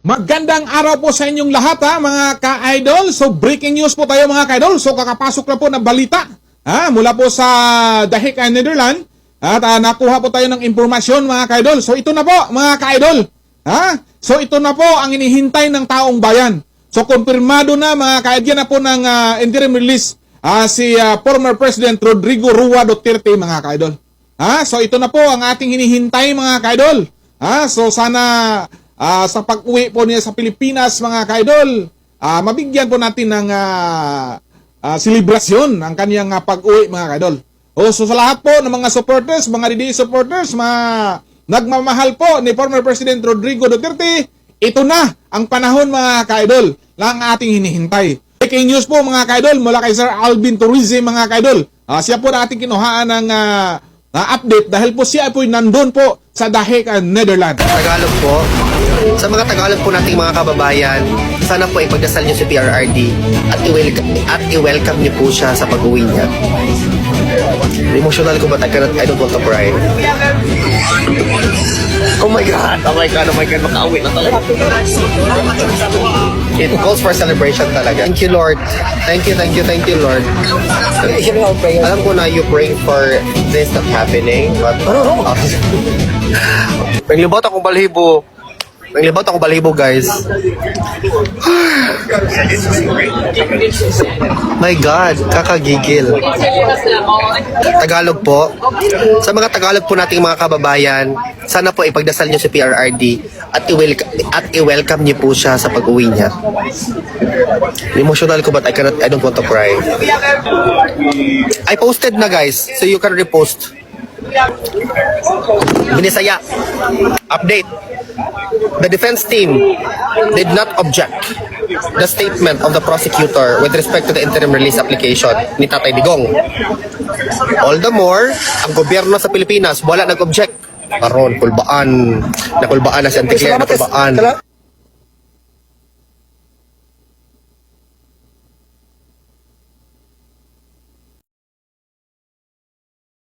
Magandang araw po sa inyong lahat mga ka-idol. So breaking news po tayo mga ka-idol. So kakapasok na po ng balita mula po sa The Hague, Netherlands. At nakuha po tayo ng impormasyon mga ka-idol. So ito na po mga ka-idol. So ito na po ang inihintay ng taong bayan. So kumpirmado na mga ka-idol na po ng interim release si former President Rodrigo Roa Duterte mga ka-idol. So ito na po ang ating hinihintay mga ka-idol. So sana sa pag-uwi po niya sa Pilipinas mga ka-idol, mabigyan po natin ng selebrasyon ang kanyang pag-uwi mga ka-idol. So sa lahat po ng mga supporters, mga DDE supporters, mga nagmamahal po ni former President Rodrigo Duterte, ito na ang panahon mga ka-idol lang ating hinihintay. Breaking news po mga ka-idol mula kay Sir Alvin Tourism mga ka-idol. Siya po na ating kinuhaan ng update dahil po siya po nandun po sa The Hague, Netherlands. Tagalog po. Sa mga Tagalog po nating mga kababayan, sana po ipagdasal niyo si PRRD at i-welcome niyo po siya sa pag-uwi niya. Emotional ko but I don't want to cry. Oh my God! Oh my God! Oh my God! Makauwi na talaga. It calls for celebration talaga. Thank you, Lord. Thank you, Lord. Alam ko na you praying for this not happening, but... Naglibot akong balibo, guys. My God, kakagigil. Tagalog po. Sa mga Tagalog po nating mga kababayan, sana po ipagdasal niyo si PRRD at i-welcome niyo po siya sa pag-uwi niya. Emotional ko but I don't want to cry. I posted na guys, so you can repost. Binisaya. Update. The defense team did not object the statement of the prosecutor with respect to the interim release application ni Tatay Digong. All the more, ang gobyerno sa Pilipinas wala nag-object. Karon, kulbaan na si Auntie Claire, kulbaan.